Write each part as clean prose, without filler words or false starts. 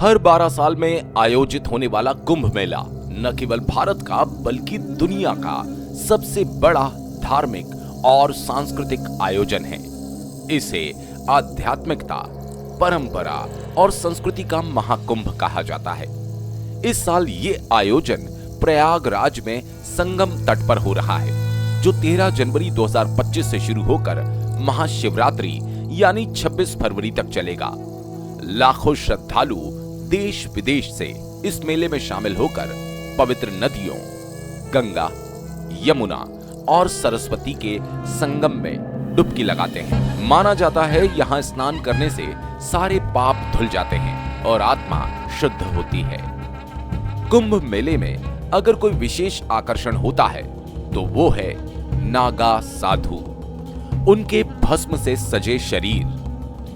हर 12 साल में आयोजित होने वाला कुंभ मेला न केवल भारत का बल्कि दुनिया का सबसे बड़ा धार्मिक और सांस्कृतिक आयोजन है। इसे आध्यात्मिकता, परंपरा और संस्कृति का महाकुंभ कहा जाता है। इस साल ये आयोजन प्रयागराज में संगम तट पर हो रहा है, जो 13 जनवरी 2025 से शुरू होकर महाशिवरात्रि यानी 26 फरवरी तक चलेगा। लाखों श्रद्धालु देश विदेश से इस मेले में शामिल होकर पवित्र नदियों गंगा, यमुना और सरस्वती के संगम में डुबकी लगाते हैं। माना जाता है यहाँ स्नान करने से सारे पाप धुल जाते हैं और आत्मा शुद्ध होती है। कुंभ मेले में अगर कोई विशेष आकर्षण होता है तो वो है नागा साधु। उनके भस्म से सजे शरीर,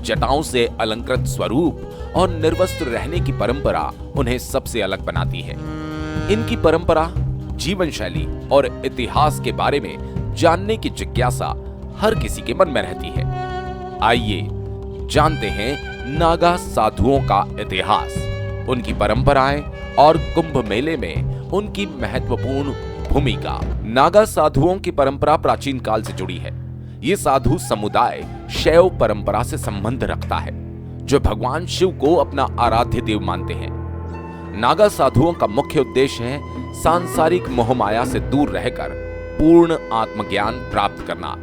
जटाओं से अलंकृत स्वरूप और निर्वस्त्र रहने की परंपरा उन्हें सबसे अलग बनाती है। इनकी परंपरा, जीवन शैली और इतिहास के बारे में जानने की जिज्ञासा हर किसी के मन में रहती है। आइए जानते हैं नागा साधुओं का इतिहास, उनकी परंपराएं और कुंभ मेले में उनकी महत्वपूर्ण भूमिका। नागा साधुओं की परंपरा प्राचीन काल से जुड़ी है। ये साधु समुदाय शैव परंपरा से संबंध रखता है, जो भगवान शिव को अपना आराध्य देव मानते हैं। नागा साधुओं का मुख्य उद्देश्य है सांसारिक मोहमाया से दूर रहकर पूर्ण आत्मज्ञान प्राप्त करना।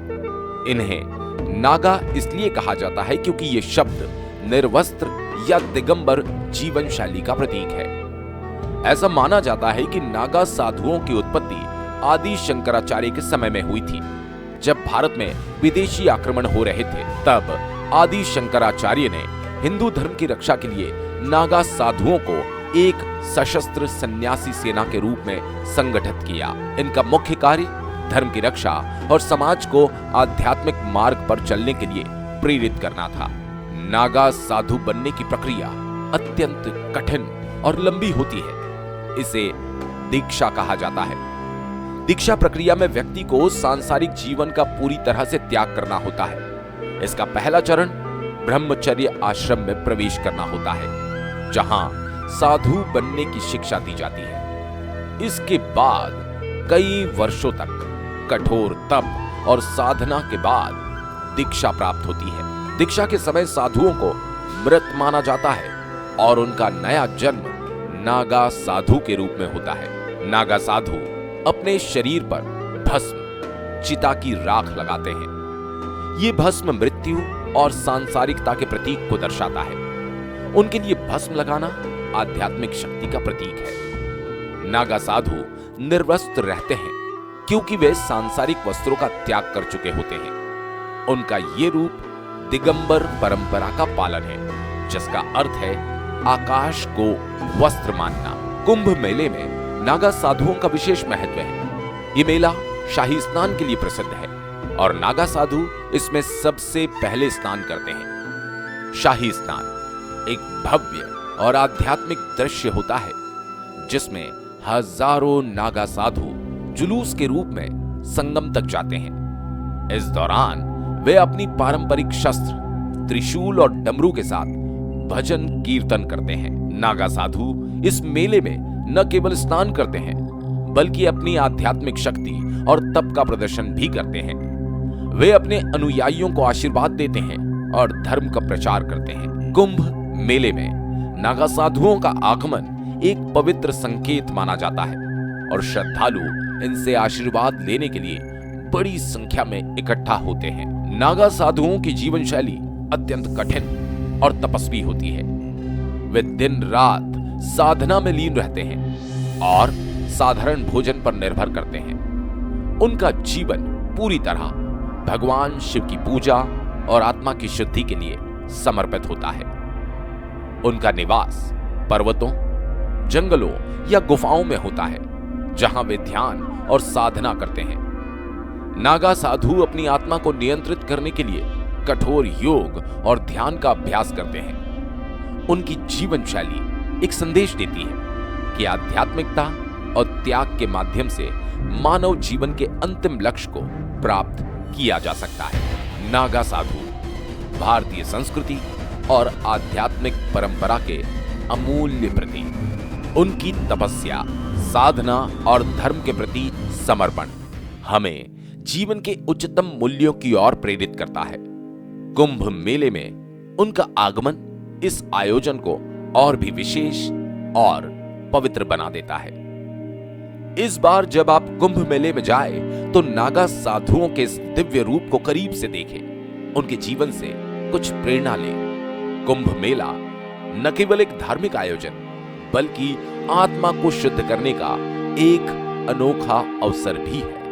इन्हें नागा इसलिए कहा जाता है क्योंकि ये शब्द निर्वस्त्र या दिगंबर जीवन शैली का प्रतीक है। ऐसा माना जाता है कि नागा साधुओं की उत्पत्ति आदि शंकराचार्य के समय में हुई थी। जब भारत में विदेशी आक्रमण हो रहे थे, तब आदि शंकराचार्य ने हिंदू धर्म की रक्षा के लिए नागा साधुओं को एक सशस्त्र सन्यासी सेना के रूप में संगठित किया। इनका मुख्य कार्य धर्म की रक्षा और समाज को आध्यात्मिक मार्ग पर चलने के लिए प्रेरित करना था। नागा साधु बनने की प्रक्रिया अत्यंत कठिन और लंबी होती है। इसे दीक्षा कहा जाता है। दीक्षा प्रक्रिया में व्यक्ति को सांसारिक जीवन का पूरी तरह से त्याग करना होता है। इसका पहला चरण ब्रह्मचर्य आश्रम में प्रवेश करना होता है, जहां साधु बनने की शिक्षा दी जाती है। इसके बाद कई वर्षों तक कठोर तप और साधना के बाद दीक्षा प्राप्त होती है। दीक्षा के समय साधुओं को मृत माना जाता है और उनका नया जन्म नागा साधु के रूप में होता है। नागा साधु अपने शरीर पर भस्म, चिता की राख लगाते हैं। ये भस्म मृत्यु और सांसारिकता के प्रतीक को दर्शाता है। उनके लिए भस्म लगाना आध्यात्मिक शक्ति का प्रतीक है। नागा साधु निर्वस्त्र रहते हैं क्योंकि वे सांसारिक वस्त्रों का त्याग कर चुके होते हैं। उनका ये रूप दिगंबर परंपरा का पालन है, जिसका अर्थ है आकाश को वस्त्र मानना। कुंभ मेले में नागा साधुओं का विशेष महत्व है। ये मेला शाही स्नान के लिए प्रसिद्ध है और नागा साधु इसमें सबसे पहले स्नान करते हैं। शाही स्नान एक भव्य और आध्यात्मिक दृश्य होता है, जिसमें हजारों नागा साधु जुलूस के रूप में संगम तक जाते हैं। इस दौरान वे अपनी पारंपरिक शस्त्र, त्रिशूल और डमरू के साथ भजन कीर्तन करते हैं। नागा साधु इस मेले में न केवल स्नान करते हैं, बल्कि अपनी आध्यात्मिक शक्ति और तप का प्रदर्शन भी करते हैं। वे अपने अनुयायियों को आशीर्वाद देते हैं और धर्म का प्रचार करते हैं। कुंभ मेले में नागा साधुओं का आगमन एक पवित्र संकेत माना जाता है और श्रद्धालु इनसे आशीर्वाद लेने के लिए बड़ी संख्या में इकट्ठा होते हैं। नागा साधुओं की जीवन शैली अत्यंत कठिन और तपस्वी होती है। वे दिन रात साधना में लीन रहते हैं और साधारण भोजन पर निर्भर करते हैं। उनका जीवन पूरी तरह भगवान शिव की पूजा और आत्मा की शुद्धि के लिए समर्पित होता है। उनका निवास पर्वतों, जंगलों या गुफाओं में होता है, जहां वे ध्यान और साधना करते हैं। नागा साधु अपनी आत्मा को नियंत्रित करने के लिए कठोर योग और ध्यान का अभ्यास करते हैं। उनकी जीवन शैली एक संदेश देती है कि आध्यात्मिकता और त्याग के माध्यम से मानव जीवन के अंतिम लक्ष्य को प्राप्त किया जा सकता है। नागा साधु भारतीय संस्कृति और आध्यात्मिक परंपरा के अमूल्य प्रतीक। उनकी तपस्या, साधना और धर्म के प्रति समर्पण हमें जीवन के उच्चतम मूल्यों की ओर प्रेरित करता है। कुंभ मेले में उनका आगमन इस आयोजन को और भी विशेष और पवित्र बना देता है। इस बार जब आप कुंभ मेले में जाएं, तो नागा साधुओं के इस दिव्य रूप को करीब से देखें, उनके जीवन से कुछ प्रेरणा लें। कुंभ मेला न केवल एक धार्मिक आयोजन बल्कि आत्मा को शुद्ध करने का एक अनोखा अवसर भी है।